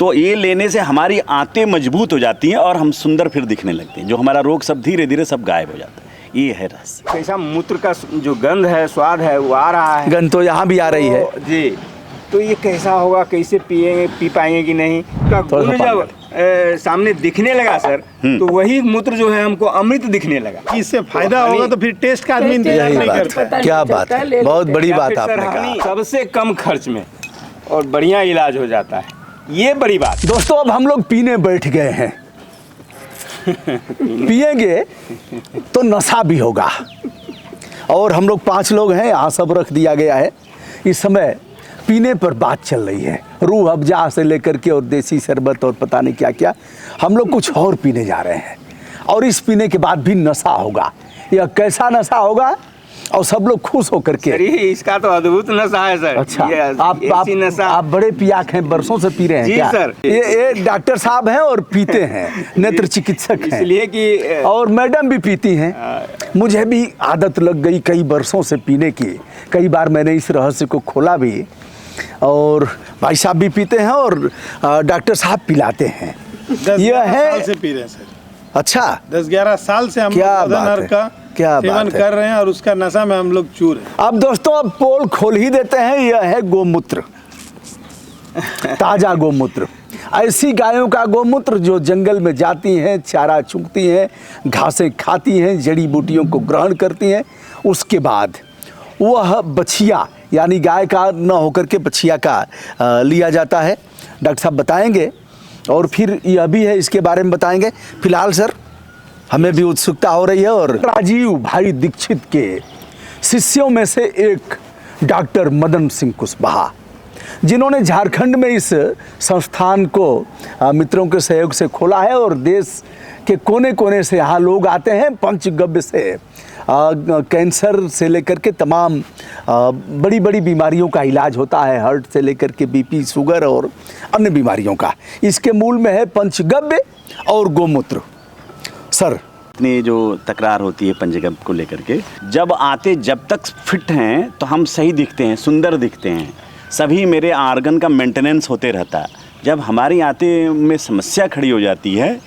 तो ये लेने से हमारी आंतें मजबूत हो जाती हैं और हम सुंदर फिर दिखने लगते हैं। जो हमारा रोग सब धीरे धीरे सब गायब हो जाता है। ये है रहस्य। कैसा मूत्र का जो गंध है, स्वाद है, वो आ रहा है। गंध तो यहाँ भी आ रही है जी। तो ये कैसा होगा, कैसे पिएंगे, पी पाएंगे कि नहीं? का गुण जब सामने दिखने लगा सर, तो वही मूत्र जो है हमको अमृत दिखने लगा। इससे फायदा होगा तो फिर टेस्ट का आदमी इंतजार नहीं करता। क्या बात है, बहुत बड़ी बात आपने कहा। सबसे कम खर्च में और बढ़िया इलाज हो जाता है, ये बड़ी बात। दोस्तों अब हम लोग पीने बैठ गए हैं। पिएंगे तो नशा भी होगा। और हम लोग 5 लोग हैं, यहाँ सब रख दिया गया है। इस समय पीने पर बात चल रही है, रूह अफ़ज़ा से लेकर के और देसी शरबत और पता नहीं क्या क्या। हम लोग कुछ और पीने जा रहे हैं और इस पीने के बाद भी नशा होगा। यह कैसा नशा होगा और सब लोग खुश होकर के। सर इसका तो अद्भुत नशा है सर। अच्छा, नशा। आप बड़े पियाक हैं, बरसों से पी रहे हैं। जी क्या? सर। ये डॉक्टर साहब हैं और पीते हैं, नेत्र चिकित्सक हैं, इसलिए कि और मैडम भी पीती हैं। मुझे भी आदत लग गई कई बरसों से पीने की। कई बार मैंने इस रहस्य को खोला भी, और भाई साहब भी पीते हैं और डॉक्टर साहब पिलाते हैं। 10-11 साल से पी रहे हैं सर। अच्छा, 10-11 साल से हम क्या लोग बात है, का क्या सेवन बात है। कर रहे हैं और उसका नशा में हम लोग चूर हैं। अब दोस्तों अब पोल खोल ही देते हैं। यह है गोमूत्र, ताजा गोमूत्र। ऐसी गायों का गोमूत्र जो जंगल में जाती हैं, चारा चुगती हैं, घासें खाती हैं, जड़ी बूटियों को ग्रहण करती हैं। उसके बाद वह बछिया यानी गाय का न होकर के बछिया का लिया जाता है। डॉक्टर साहब बताएंगे और फिर यह भी है, इसके बारे में बताएंगे। फिलहाल सर हमें भी उत्सुकता हो रही है। और राजीव भाई दीक्षित के शिष्यों में से एक डॉक्टर मदन सिंह कुशवाहा, जिन्होंने झारखंड में इस संस्थान को मित्रों के सहयोग से खोला है और देश के कोने कोने से यहाँ लोग आते हैं। पंचगव्य से कैंसर से लेकर के तमाम बड़ी बड़ी बीमारियों का इलाज होता है, हार्ट से लेकर के बीपी, शुगर और अन्य बीमारियों का। इसके मूल में है पंचगव्य और गोमूत्र। सर इतनी जो तकरार होती है पंचगव्य को लेकर के, जब आते जब तक फिट हैं तो हम सही दिखते हैं, सुंदर दिखते हैं, सभी मेरे आर्गन का मेंटेनेंस होते रहता है। जब हमारी आंतें में समस्या खड़ी हो जाती है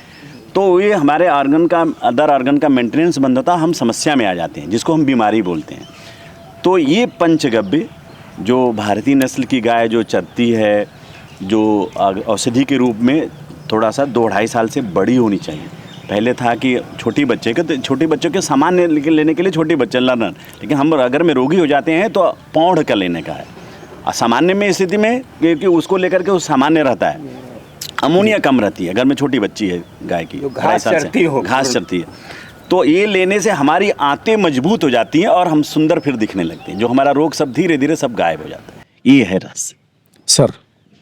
तो ये हमारे आर्गन का, अदर आर्गन का मेंटेनेंस बंद होता है, हम समस्या में आ जाते हैं, जिसको हम बीमारी बोलते हैं। तो ये पंचगव्य जो भारतीय नस्ल की गाय जो चरती है, जो औषधि के रूप में थोड़ा सा 2-2.5 साल से बड़ी होनी चाहिए। पहले था कि छोटी बच्चे के, तो छोटे बच्चों के सामान लेने के लिए छोटे बच्चे लर्नर, लेकिन हम अगर में रोगी हो जाते हैं तो पौध का लेने का है। सामान्य में स्थिति में कि उसको लेकर के वो सामान्य रहता है, अमोनिया कम रहती है अगर में छोटी बच्ची है गाय की, घास चरती है। तो ये लेने से हमारी आंतें मजबूत हो जाती हैं और हम सुंदर फिर दिखने लगते हैं। जो हमारा रोग सब धीरे धीरे सब गायब हो जाता है। ये है रहस्य सर।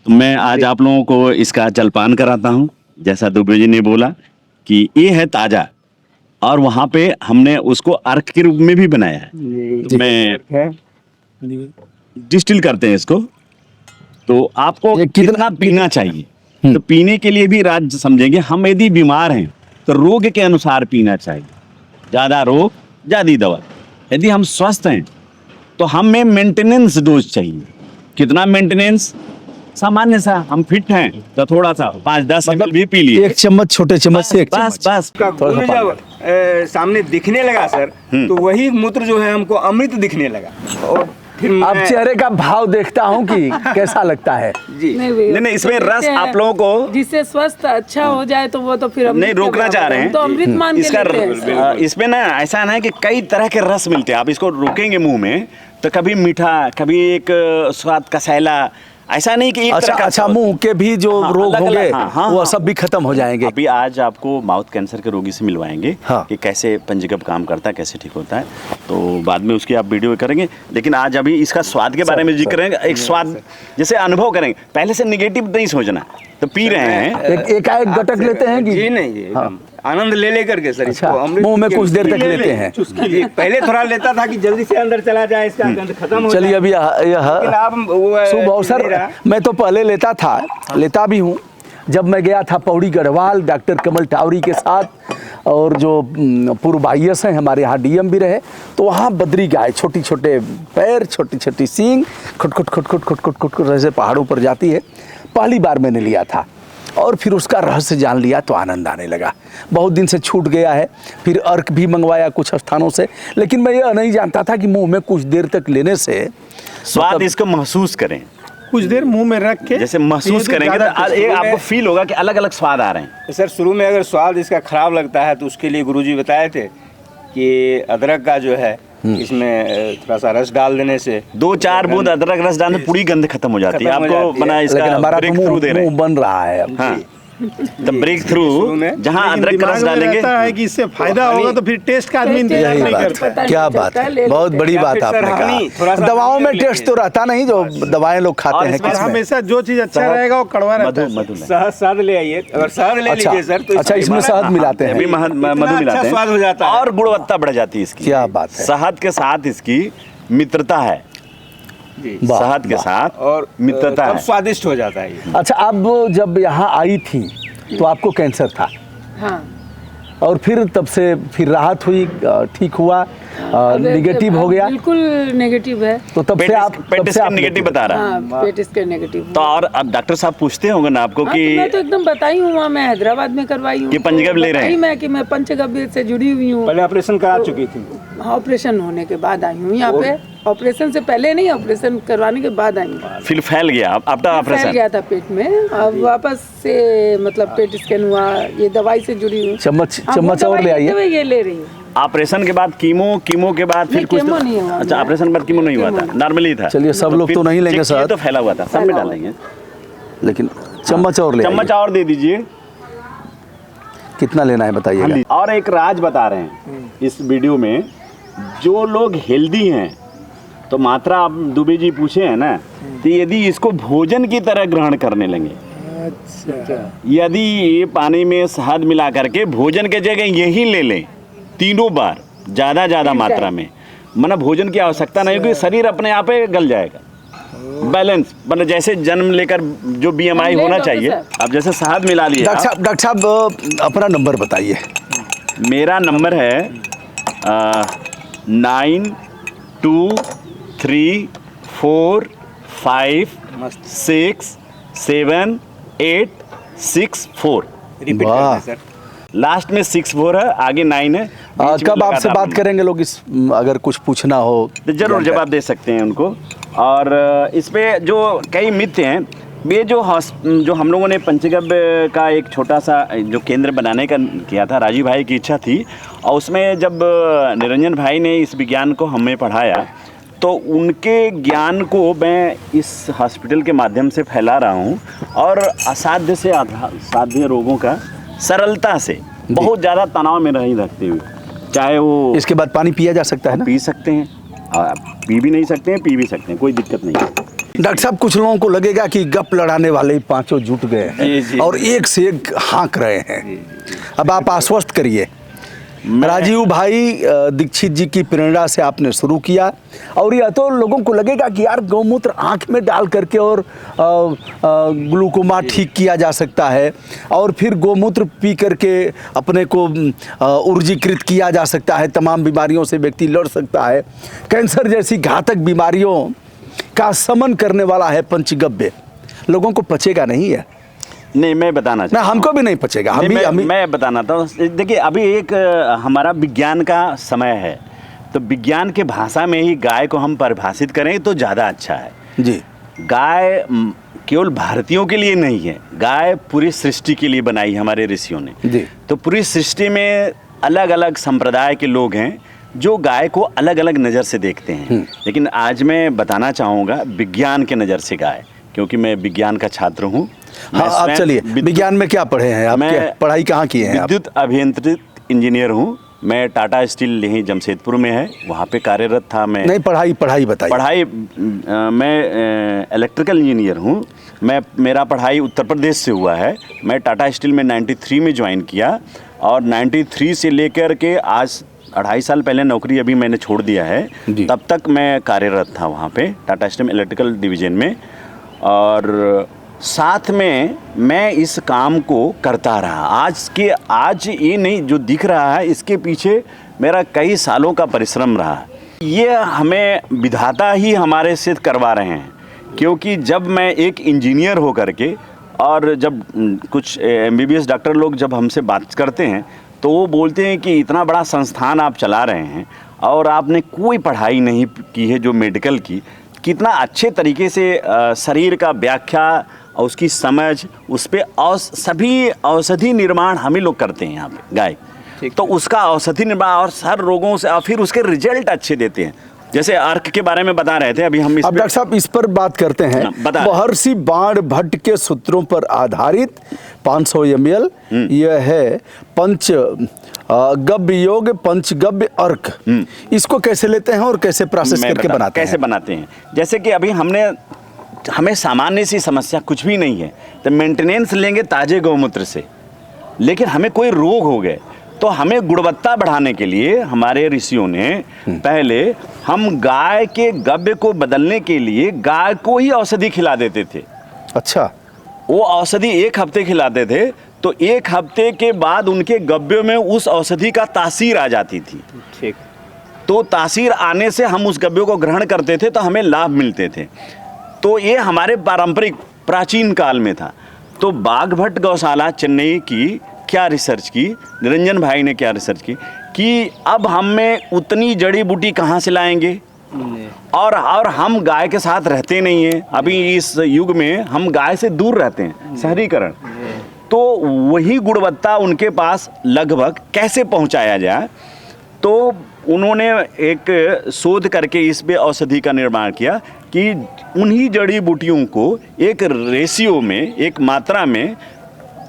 तो मैं आज आप लोगों को इसका जलपान कराता हूँ। जैसा दुबे जी ने बोला कि ये है ताजा, और वहाँ पे हमने उसको अर्क के रूप में भी बनाया है। तो मैं डिस्टिल करते हैं इसको। तो आपको कितना पीना चाहिए, तो पीने के लिए भी राज समझेंगे। हम यदि बीमार हैं तो रोग के अनुसार पीना चाहिए, ज़्यादा रोग ज़्यादा दवा। यदि हम स्वस्थ हैं तो हमें मेंटेनेंस डोज चाहिए। कितना मेंटेनेंस? सामान्य सा हम फिट हैं तो थोड़ा सा 5-10 ml भी पी लिए, 1 चम्मच, छोटे चम्मच से 1 बस चम्मच। बस। का गुण जब सामने दिखने लगा सर, तो वही मूत्र जो है हमको अमृत दिखने लगा। और फिर अब चेहरे का भाव देखता हूँ कि कैसा लगता है। जी नहीं, इसमें रस आप लोगों को जिससे स्वस्थ अच्छा हो जाए तो वो तो फिर हम नहीं रोकना चाह रहे हैं, तो अमृत मान के इसका लेते हैं। इसमें ना ऐसा ना है कि कई तरह के रस मिलते हैं। आप इसको रोकेंगे मुंह में तो कभी मीठा, कभी एक स्वाद कसैला, ऐसा नहीं कि एक तरह का। अच्छा, मुंह के भी जो रोग होंगे वो सब भी खत्म हो जाएंगे। अभी आज आपको माउथ कैंसर के रोगी से मिलवाएंगे कि कैसे पंचगव्य काम करता है, कैसे ठीक होता है। तो बाद में उसकी आप वीडियो करेंगे, लेकिन आज अभी इसका स्वाद के बारे में जिक्र करेंगे। एक स्वाद जैसे अनुभव करेंगे, पहले से निगेटिव नहीं सोचना। तो पी रहे हैं, एक गटक लेते हैं कि जी नहीं, आनंद ले करके सर। अच्छा, मुंह में कुछ देर तक लेते हैं। पहले थोड़ा लेता था कि जल्दी से अंदर चला जाए, इसका गंध खत्म हो जाए। चलिए, अभी यह शुभ अवसर। मैं तो पहले लेता था, लेता भी हूँ। जब मैं गया था पौड़ी गढ़वाल डॉक्टर कमल टावरी के साथ, और जो पूर्व IAS हैं हमारे यहाँ DM भी रहे, तो वहाँ बद्री गाय, छोटी छोटे पैर, छोटी छोटी सींग, खुट खुट खुट खुट खुट खुट खुट खुट ऐसे पहाड़ों पर जाती है। पहली बार मैंने लिया था और फिर उसका रहस्य जान लिया तो आनंद आने लगा। बहुत दिन से छूट गया है, फिर अर्क भी मंगवाया कुछ स्थानों से, लेकिन मैं यह नहीं जानता था कि मुंह में कुछ देर तक लेने से स्वाद इसको महसूस करें, कुछ देर मुंह में रख के जैसे महसूस करेंगे तो ये आपको फील होगा कि अलग अलग स्वाद आ रहे हैं। सर शुरू में अगर स्वाद इसका खराब लगता है तो उसके लिए गुरुजी बताए थे कि अदरक का जो है इसमें थोड़ा सा रस डाल देने से 2-4 बूंद अदरक रस डालने पूरी गंध खत्म हो जाती है। खत्म हो आपको जाती है। बना लेकिन इसका हमारा ब्रेक तो थ्रू दे रहे मुंह हैं। बन रहा है अब। हाँ, द ब्रेक थ्रू में जहाँ लेकिन अदरक का दिमाग रस में डालेंगे रहता है कि इससे फायदा होगा तो फिर टेस्ट का आदमी इंतजार यही नहीं बात करता। है, क्या बात है, बहुत बड़ी या बात फिर आपने सर हनी, थोड़ा कहा। सा दवाओं में हनी टेस्ट तो रहता नहीं जो दवाएं लोग खाते और हैं इसमें और किसमें? हमेशा जो चीज अच्छा रहेगा वो कड़वा रहता मधु है। मधु में शहद ले आइए, अगर शहद ले अच्छा, लीजिए सर तो अच्छा, इसमें शहद मिलाते हैं। अभी मधु इतना मिलाते अच्छा स्वाद हो जाता हैं है। और गुणवत्ता बढ़ जाती है इसकी। क्या बात है। शहद के साथ इसकी मित्रता है, जी। वाह, शहद के वाह। साथ और मित्रता तब है। स्वादिष्ट हो जाता है ये। अच्छा, अब जब यहाँ आई थी तो आपको कैंसर था हाँ और फिर तब से फिर राहत हुई, ठीक हुआ, निगेटिव हो गया, बिल्कुल नेगेटिव है। तो तब से आप नेगेटिव बता रहा है। हाँ पेट स्कैन नेगेटिव तो और अब डॉक्टर साहब पूछते होंगे ना आपको हाँ, कि तो मैं तो एकदम बताई हूँ वहाँ, मैं हैदराबाद में करवाई हूँ कि पंचगव्य ले रहे हैं। बताई मैं कि मैं पंचगव्य से जुड़ी हुई हूँ। पहले ऑपरेशन करा चुकी थी। हाँ, ऑपरेशन होने के बाद आई हूँ यहाँ पे, ऑपरेशन से पहले नहीं, ऑपरेशन करवाने के बाद आई हूँ। फिर फैल गया आफ्टर फैल ऑपरेशन। गया था पेट में, अब वापस से मतलब पेट स्कैन हुआ, ये दवाई से जुड़ी हूँ। चम्मच हाँ, वो चम्मच और दवाई ले लेते आइए। हुए ये ले रही हूँ। ऑपरेशन के बाद कीमो के बाद फिर नहीं, कुछ कीमो नहीं हुआ। अच्छा, ऑपरेशन के बाद कीमो नहीं हुआ था, नॉर्मली था। चलिए, सब लोग फिर तो नहीं लेंगे चेक किए शहद। तो फैला हुआ था, सब में डाल देंगे। लेकिन चम्मच और ले चम्मच आइए। और दे दीजिए। कितना लेना है बताइएगा। और एक राज बता रहे हैं इस वीडियो में, जो लोग हेल्दी हैं तो मात्रा आप दुबे जी पूछे हैं ना, तो यदि इसको भोजन की तरह ग्रहण करने लगे, यदि ये पानी में शहद मिला करके भोजन के जगह यही ले लें 3 बार ज़्यादा मात्रा में, मतलब भोजन की आवश्यकता नहीं होगी, शरीर अपने आप ही गल जाएगा। बैलेंस मतलब जैसे जन्म लेकर जो BMI होना चाहिए, अब जैसे शहद मिला लिया। डॉक्टर साहब अपना नंबर बताइए। मेरा नंबर है 9223456786 रिपीट वाह। करते हैं सर। लास्ट में 64 है, आगे 9 है। बीच में कब आपसे लगातार बात करेंगे लोग, इस अगर कुछ पूछना हो तो जरूर जवाब दे सकते हैं उनको। और इस पे जो कई मिथ हैं, ये जो हम लोगों ने पंचगव्य का एक छोटा सा जो केंद्र बनाने का किया था, राजीव भाई की इच्छा थी, और उसमें जब निरंजन भाई ने इस विज्ञान को हमें पढ़ाया तो उनके ज्ञान को मैं इस हॉस्पिटल के माध्यम से फैला रहा हूँ, और असाध्य से असाध्य रोगों का सरलता से, बहुत ज़्यादा तनाव में नहीं रखते हुए, चाहे वो इसके बाद पानी पिया जा सकता है ना? पी सकते हैं, पी भी नहीं सकते हैं, पी भी सकते हैं, कोई दिक्कत नहीं है। डॉक्टर साहब, कुछ लोगों को लगेगा कि गप लड़ाने वाले पांचों जुट गए जी, जी। हैं और एक से एक हाँक रहे हैं। अब आप आश्वस्त करिए। राजीव भाई दीक्षित जी की प्रेरणा से आपने शुरू किया, और यह तो लोगों को लगेगा कि यार गौमूत्र आँख में डाल करके और ग्लूकोमा ठीक किया जा सकता है, और फिर गौमूत्र पी करके अपने को ऊर्जीकृत किया जा सकता है, तमाम बीमारियों से व्यक्ति लड़ सकता है। कैंसर जैसी घातक बीमारियों का शमन करने वाला है पंचगव्य। लोगों को पचेगा नहीं है। नहीं, मैं बताना ना, चाहता हूँ। हमको भी नहीं पचेगा। मैं बताना था। देखिए, अभी एक हमारा विज्ञान का समय है, तो विज्ञान के भाषा में ही गाय को हम परिभाषित करें तो ज़्यादा अच्छा है। जी। गाय केवल भारतीयों के लिए नहीं है, गाय पूरी सृष्टि के लिए बनाई हमारे ऋषियों ने। जी। तो पूरी सृष्टि में अलग अलग संप्रदाय के लोग हैं जो गाय को अलग अलग नज़र से देखते हैं, लेकिन आज मैं बताना चाहूँगा विज्ञान के नज़र से गाय, क्योंकि मैं विज्ञान का छात्र हूँ। हाँ, आप चलिए, विज्ञान में क्या पढ़े हैं आप? मैं पढ़ाई कहाँ की है आप? विद्युत अभियंत्रित इंजीनियर हूँ। मैं टाटा स्टील यहीं जमशेदपुर में है, वहाँ पे कार्यरत था मैं। नहीं, पढ़ाई बताइए। पढ़ाई मैं इलेक्ट्रिकल इंजीनियर हूँ। मेरा पढ़ाई उत्तर प्रदेश से हुआ है। मैं टाटा स्टील में 93 में ज्वाइन किया, और 93 से लेकर के आज 2.5 साल पहले नौकरी अभी मैंने छोड़ दिया है, तब तक मैं कार्यरत था वहाँ पे टाटा स्टील इलेक्ट्रिकल डिवीज़न में। और साथ में मैं इस काम को करता रहा। आज ये नहीं जो दिख रहा है, इसके पीछे मेरा कई सालों का परिश्रम रहा। ये हमें विधाता ही हमारे से करवा रहे हैं, क्योंकि जब मैं एक इंजीनियर हो करके और जब कुछ MBBS डॉक्टर लोग जब हमसे बात करते हैं तो वो बोलते हैं कि इतना बड़ा संस्थान आप चला रहे हैं और आपने कोई पढ़ाई नहीं की है जो मेडिकल की, कितना अच्छे तरीके से शरीर का व्याख्या और उसकी समझ उस पर सभी औषधि निर्माण हम ही लोग करते हैं यहाँ पे गाय, तो उसका औषधि निर्माण और हर रोगों से और फिर उसके रिजल्ट अच्छे देते हैं। जैसे अर्क के बारे में बता रहे थे अभी हम, अब डॉक्टर साहब इस पर बात करते हैं। महर्षि बाणभट्ट के सूत्रों पर आधारित 500 ml यह है पंच गव्य योग पंचगव्य अर्क। इसको कैसे लेते हैं और कैसे प्रोसेस करके बनाते हैं? कैसे बनाते हैं, जैसे कि अभी हमें सामान्य सी समस्या कुछ भी नहीं है तो मेंटेनेंस लेंगे ताजे गौमूत्र से, लेकिन हमें कोई रोग हो गए तो हमें गुणवत्ता बढ़ाने के लिए हमारे ऋषियों ने पहले हम गाय के गव्य को बदलने के लिए गाय को ही औषधि खिला देते थे। अच्छा, वो औषधि 1 हफ्ते खिलाते थे तो 1 हफ्ते के बाद उनके गव्यों में उस औषधि का तासीर आ जाती थी। ठीक, तो तासीर आने से हम उस गव्यों को ग्रहण करते थे तो हमें लाभ मिलते थे। तो ये हमारे पारंपरिक प्राचीन काल में था। तो बाघभट्ट गौशाला चेन्नई की क्या रिसर्च की, निरंजन भाई ने क्या रिसर्च की कि अब हम में उतनी जड़ी बूटी कहाँ से लाएंगे, और हम गाय के साथ रहते नहीं हैं। अभी इस युग में हम गाय से दूर रहते हैं, शहरीकरण, तो वही गुणवत्ता उनके पास लगभग कैसे पहुंचाया जाए। तो उन्होंने एक शोध करके इस पे औषधि का निर्माण किया कि उन्हीं जड़ी बूटियों को एक रेशियो में, एक मात्रा में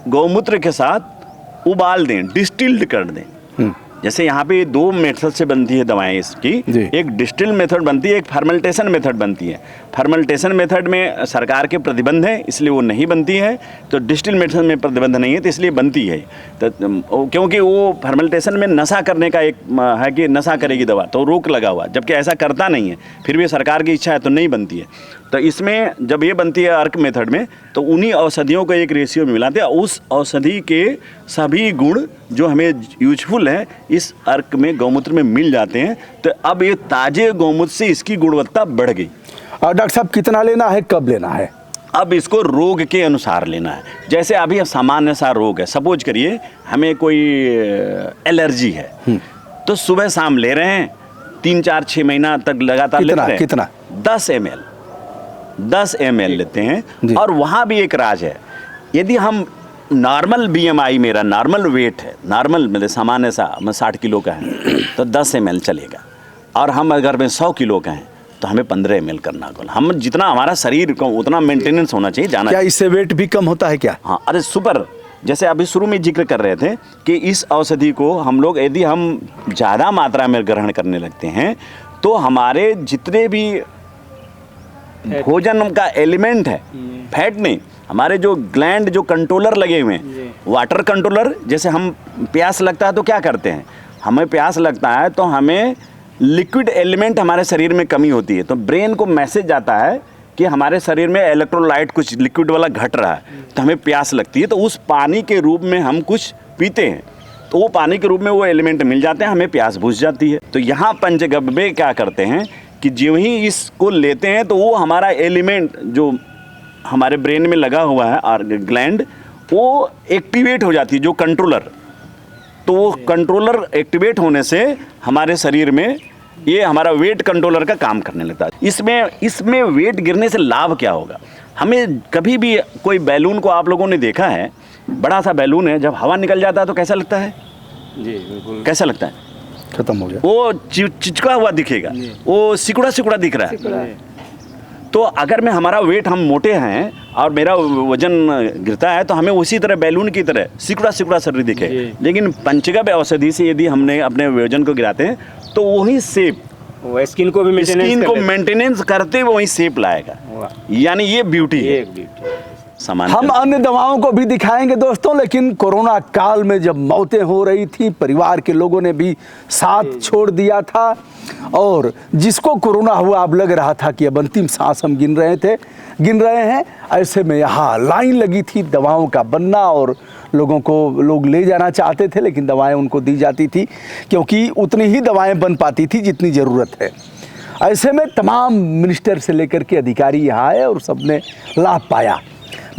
गौमूत्र के साथ उबाल दें, डिस्टिल्ड कर दें। जैसे यहाँ पे 2 मेथड से बनती है दवाएं इसकी, एक डिस्टिल मेथड बनती है, एक फर्मेंटेशन मेथड बनती है। फर्मेंटेशन मेथड में सरकार के प्रतिबंध है इसलिए वो नहीं बनती है, तो डिस्टिल मेथड में प्रतिबंध नहीं है तो इसलिए बनती है। तो क्योंकि वो फर्मेंटेशन में नशा करने का एक है कि नशा करेगी दवा, तो रोक लगा हुआ, जबकि ऐसा करता नहीं है, फिर भी सरकार की इच्छा है तो नहीं बनती है। तो इसमें जब ये बनती है अर्क मेथड में, तो उन्हीं औषधियों को एक रेशियो में मिलाते हैं, उस औषधि के सभी गुण जो हमें यूजफुल है इस अर्क में गौमूत्र में मिल जाते हैं। तो अब ये ताजे गौमूत्र से इसकी गुणवत्ता बढ़ गई। डॉक्टर साहब कितना लेना है, कब लेना है? अब इसको रोग के अनुसार लेना है। जैसे अभी सामान्य सा रोग है, सपोज करिए हमें कोई एलर्जी है, तो सुबह शाम ले रहे हैं, 3 4 6 महीना तक लगातार लेते हैं। कितना? 10 ml लेते हैं। और वहाँ भी एक राज है, यदि हम नॉर्मल BMI, मेरा नॉर्मल वेट है, नॉर्मल मतलब सामान्य सा, मैं 60 किलो का है तो 10 ml चलेगा, और हम अगर मैं 100 किलो का हैं तो हमें 15 ml करना होगा। हम जितना हमारा शरीर को उतना मेंटेनेंस होना चाहिए, जाना। क्या इससे वेट भी कम होता है क्या? हाँ, अरे सुपर। जैसे अभी शुरू में जिक्र कर रहे थे कि इस औषधि को हम लोग यदि हम ज़्यादा मात्रा में ग्रहण करने लगते हैं तो हमारे जितने भी भोजन का एलिमेंट है, फैट नहीं, हमारे जो ग्लैंड, जो कंट्रोलर लगे हुए हैं, वाटर कंट्रोलर, जैसे हम प्यास लगता है तो क्या करते हैं, हमें प्यास लगता है तो हमें लिक्विड एलिमेंट हमारे शरीर में कमी होती है, तो ब्रेन को मैसेज आता है कि हमारे शरीर में इलेक्ट्रोलाइट कुछ लिक्विड वाला घट रहा है, तो हमें प्यास लगती है, तो उस पानी के रूप में हम कुछ पीते हैं, तो वो पानी के रूप में वो एलिमेंट मिल जाते हैं, हमें प्यास बुझ जाती है। तो यहाँ पंचगव्य क्या करते हैं कि जो ही इसको लेते हैं तो वो हमारा एलिमेंट जो हमारे ब्रेन में लगा हुआ है और ग्लैंड, वो एक्टिवेट हो जाती है, जो कंट्रोलर, तो वो कंट्रोलर एक्टिवेट होने से हमारे शरीर में ये हमारा वेट कंट्रोलर का काम करने लगता है। इसमें वेट गिरने से लाभ क्या होगा? हमें कभी भी कोई बैलून को आप लोगों ने देखा है, बड़ा सा बैलून है, जब हवा निकल जाता है तो कैसा लगता है? जी बिल्कुल। कैसा लगता है? खत्म हो गया, वो चिचका हुआ दिखेगा, वो सिकुड़ा सिकुड़ा दिख रहा है। तो अगर मैं हमारा वेट, हम मोटे हैं और मेरा वजन गिरता है तो हमें उसी तरह बैलून की तरह सिकुड़ा सिकुड़ा शरीर दिखे। लेकिन पंचगव्य औषधि से यदि हमने अपने वजन को गिराते हैं तो वही शेप, वो स्किन को भी मेंटेनेंस करते हुए वही शेप लाएगा। यानी ये ब्यूटी है। हम अन्य दवाओं को भी दिखाएंगे दोस्तों, लेकिन कोरोना काल में जब मौतें हो रही थी, परिवार के लोगों ने भी साथ छोड़ दिया था, और जिसको कोरोना हुआ अब लग रहा था कि अब अंतिम सांस हम गिन रहे हैं, ऐसे में यहाँ लाइन लगी थी दवाओं का बनना, और लोगों को लोग ले जाना चाहते थे, लेकिन दवाएं उनको दी जाती थी क्योंकि उतनी ही दवाएं बन पाती थी जितनी ज़रूरत है। ऐसे में तमाम मिनिस्टर से लेकर के अधिकारी यहाँ आए और सबने लाभ पाया।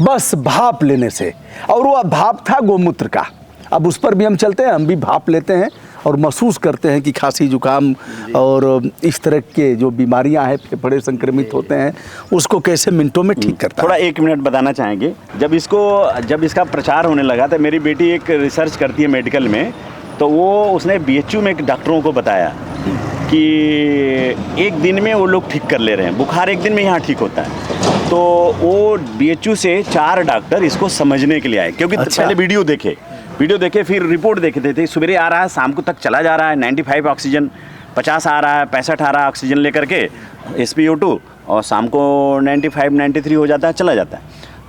बस भाप लेने से, और वो भाप था गोमूत्र का। अब उस पर भी हम चलते हैं, हम भी भाप लेते हैं और महसूस करते हैं कि खांसी जुकाम और इस तरह के जो बीमारियां हैं, फेफड़े संक्रमित होते हैं, उसको कैसे मिनटों में ठीक करता है। थोड़ा 1 मिनट बताना चाहेंगे। जब इसका प्रचार होने लगा तो मेरी बेटी एक रिसर्च करती है मेडिकल में, तो उसने BHU में एक डॉक्टरों को बताया कि एक दिन में वो लोग ठीक कर ले रहे हैं, बुखार एक दिन में यहाँ ठीक होता है। तो वो BHU से 4 डॉक्टर इसको समझने के लिए आए, क्योंकि पहले वीडियो देखे फिर रिपोर्ट देखे थे। सवेरे आ रहा है, शाम को तक चला जा रहा है, 95 ऑक्सीजन, 50 आ रहा है, 65 आ रहा है ऑक्सीजन लेकर के SpO2, और शाम को 95 93 हो जाता है, चला जाता है।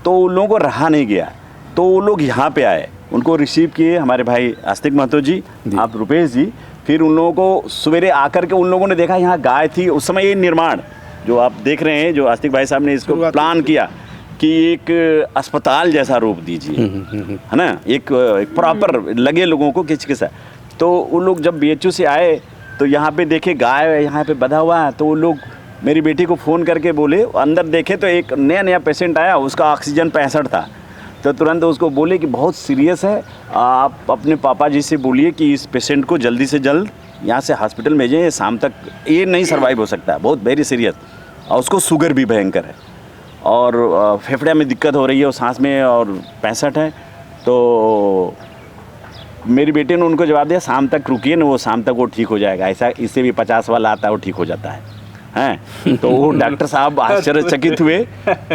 तो उन लोगों को रहा नहीं गया, तो वो लोग यहाँ पे आए, उनको रिसीव किए हमारे भाई आस्तिक महतो जी, आप रुपेश जी। फिर उन लोगों को सवेरे आकर के उन लोगों ने देखा यहाँ गाय थी। उस समय ये निर्माण जो आप देख रहे हैं, जो आस्तिक भाई साहब ने इसको प्लान किया कि एक अस्पताल जैसा रूप दीजिए, है ना, एक प्रॉपर लगे लोगों को किस। तो वो लोग जब BHU से आए तो यहाँ पे देखे गाय यहाँ पे बंधा हुआ है, तो वो लोग मेरी बेटी को फ़ोन करके बोले, अंदर देखे तो एक नया पेशेंट आया, उसका ऑक्सीजन 65 था। तो तुरंत उसको बोले कि बहुत सीरियस है, आप अपने पापा जी से बोलिए कि इस पेशेंट को जल्दी से जल्द यहाँ से हॉस्पिटल में भेजें, शाम तक ये नहीं सर्वाइव हो सकता, बहुत वेरी सीरियस, और उसको शुगर भी भयंकर है और फेफड़े में दिक्कत हो रही है और सांस में, और 65 है। तो मेरी बेटी ने उनको जवाब दिया, शाम तक रुकिए ना, वो शाम तक वो ठीक हो जाएगा, ऐसा इससे भी 50 वाला आता है, वो ठीक हो जाता है। हैं तो वो डॉक्टर साहब आश्चर्यचकित हुए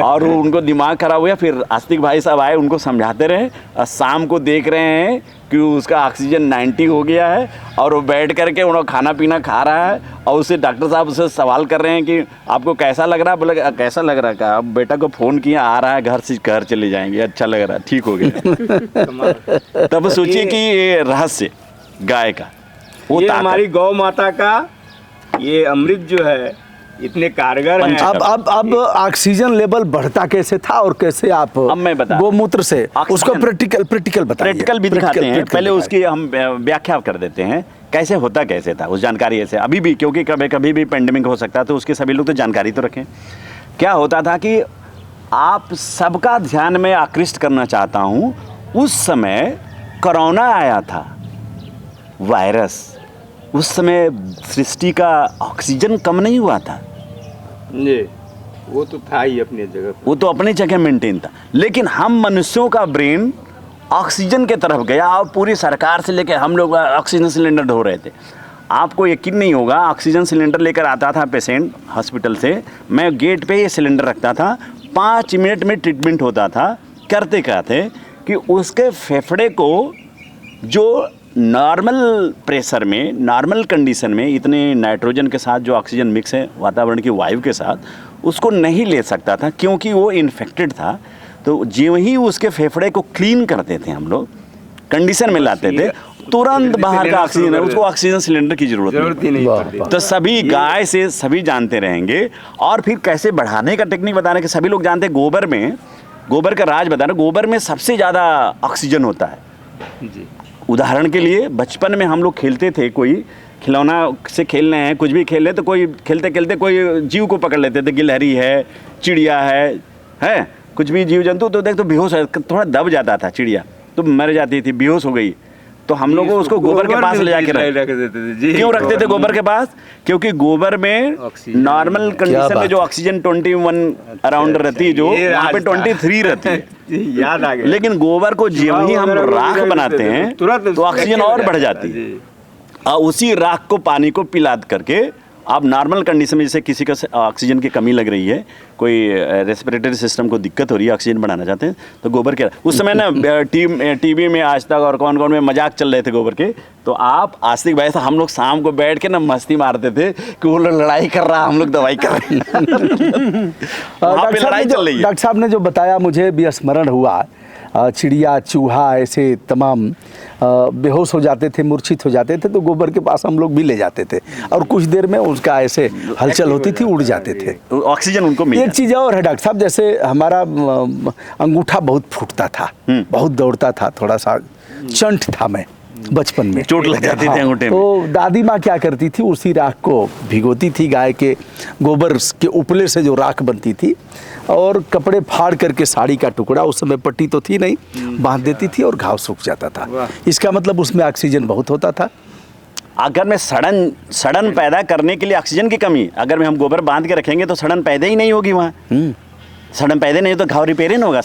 और उनको दिमाग खराब हुआ। फिर आस्तिक भाई साहब आए, उनको समझाते रहे, और शाम को देख रहे हैं कि उसका ऑक्सीजन 90 हो गया है और वो बैठ करके उन्होंने खाना पीना खा रहा है। और उससे डॉक्टर साहब उससे सवाल कर रहे हैं कि आपको कैसा लग रहा है? बोले कैसा लग रहा है? अब बेटा को फ़ोन किया, आ रहा है, घर चले जाएंगे, अच्छा लग रहा है, ठीक हो गया। तब सोचिए कि ये रहस्य गाय का, वो ये हमारी गौ माता का ये अमृत जो है इतने कारगर हैं। अब ऑक्सीजन लेवल बढ़ता कैसे था और कैसे आप अब मैं बता गोमूत्र से उसको प्रैक्टिकल बताइए। प्रैक्टिकल भी दिखाते हैं, पहले उसकी हम व्याख्या कर देते हैं कैसे होता कैसे था, उस जानकारी ऐसे अभी भी, क्योंकि कभी भी पेंडेमिक हो सकता है, तो उसके सभी लोग तो जानकारी तो रखें। क्या होता था कि आप सबका ध्यान में आकृष्ट करना चाहता हूँ, उस समय कोरोना आया था, वायरस, उस समय सृष्टि का ऑक्सीजन कम नहीं हुआ था जी, वो तो था ही अपनी जगह, वो तो अपनी जगह मेंटेन था। लेकिन हम मनुष्यों का ब्रेन ऑक्सीजन के तरफ गया और पूरी सरकार से लेकर हम लोग ऑक्सीजन सिलेंडर ढो रहे थे। आपको यकीन नहीं होगा, ऑक्सीजन सिलेंडर लेकर आता था पेशेंट हॉस्पिटल से, मैं गेट पे ये सिलेंडर रखता था, 5 मिनट में ट्रीटमेंट होता था। करते क्या थे कि उसके फेफड़े को जो नॉर्मल प्रेशर में, नॉर्मल कंडीशन में, इतने नाइट्रोजन के साथ जो ऑक्सीजन मिक्स है वातावरण की वायु के साथ, उसको नहीं ले सकता था क्योंकि वो इन्फेक्टेड था। तो जो ही उसके फेफड़े को क्लीन करते थे, हम लोग कंडीशन में लाते थे, तुरंत बाहर का ऑक्सीजन, उसको ऑक्सीजन सिलेंडर की जरूरत ही नहीं पड़ती। तो सभी गाय से सभी जानते रहेंगे। और फिर कैसे बढ़ाने का टेक्निक बताने के सभी लोग जानते हैं। गोबर का राज बताना, गोबर में सबसे ज़्यादा ऑक्सीजन होता है जी। उदाहरण के लिए बचपन में हम लोग खेलते थे, कोई खिलौना से खेल रहे हैं, कुछ भी खेल रहे, तो कोई खेलते खेलते कोई जीव को पकड़ लेते थे, गिलहरी है, चिड़िया है, कुछ भी जीव जंतु, तो देख तो बेहोश, थोड़ा दब जाता था चिड़िया, तो मर जाती थी, बेहोश हो गई, तो हम लोग उसको गोबर के पास ले जाके रख देते थे। क्यों रखते थे गोबर के पास? क्योंकि गोबर में नॉर्मल कंडीशन में जो ऑक्सीजन 21 अराउंड रहती है, जो वहाँ पे 23 रहती है, याद आ गया। लेकिन गोबर को जब ही हम राख बनाते हैं तो ऑक्सीजन और बढ़ जाती है। और उसी राख को पानी को पिला करके आप नॉर्मल कंडीशन में, जैसे किसी का ऑक्सीजन की कमी लग रही है, कोई रेस्पिरेटरी सिस्टम को दिक्कत हो रही है, ऑक्सीजन बढ़ाना चाहते हैं, तो गोबर के, उस समय ना टीवी में आज तक और कौन में मजाक चल रहे थे गोबर के, तो आप आस्तिक भाई साहब, हम लोग शाम को बैठ के ना मस्ती मारते थे कि वो लोग लड़ाई कर रहा, हम लोग दवाई कर रहे हैं। वहाँ पे लड़ाई चल रही है। डॉक्टर साहब ने जो बताया मुझे भी स्मरण हुआ, चिड़िया, चूहा, ऐसे तमाम बेहोश हो जाते थे, मूर्छित हो जाते थे, तो गोबर के पास हम लोग भी ले जाते थे और कुछ देर में उसका ऐसे हलचल होती थी, उड़ जाते थे, ऑक्सीजन उनको मिल। एक चीज़ और है डॉक्टर साहब, जैसे हमारा अंगूठा बहुत फूटता था, बहुत दौड़ता था, थोड़ा सा चंट था मैं, बचपन में चोट लग जाती थी अंगूठे में। तो दादी माँ क्या करती थी, उसी राख को भिगोती थी, गाय के गोबर के उपले से जो राख बनती थी, और कपड़े फाड़ करके साड़ी का टुकड़ा, उस समय पट्टी तो थी नहीं, बांध देती थी और घाव सूख जाता था। इसका मतलब उसमें ऑक्सीजन बहुत होता था। अगर मैं सड़न पैदा करने के लिए ऑक्सीजन की कमी, अगर मैं हम गोबर बांध के रखेंगे तो सड़न पैदा ही नहीं होगी वहाँ। सड़न पैदा नहीं हो तो घाव रिपेयर नहीं होगा।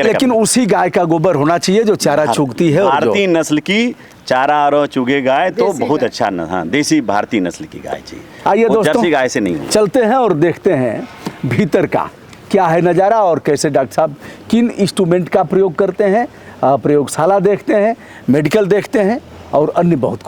लेकिन उसी गाय का गोबर होना चाहिए जो चारा चुगती है। भारतीय नस्ल की चारा और चुगे गाय तो देसी बहुत गाय। अच्छा हाँ, देसी भारतीय नस्ल की गाय चाहिए। आइए वो दोस्तों, जर्सी गाय से नहीं होगी। चलते हैं और देखते हैं भीतर का क्या है नज़ारा, और कैसे डॉक्टर साहब किन इंस्ट्रूमेंट का प्रयोग करते हैं। प्रयोगशाला देखते हैं, मेडिकल देखते हैं और अन्य बहुत कुछ।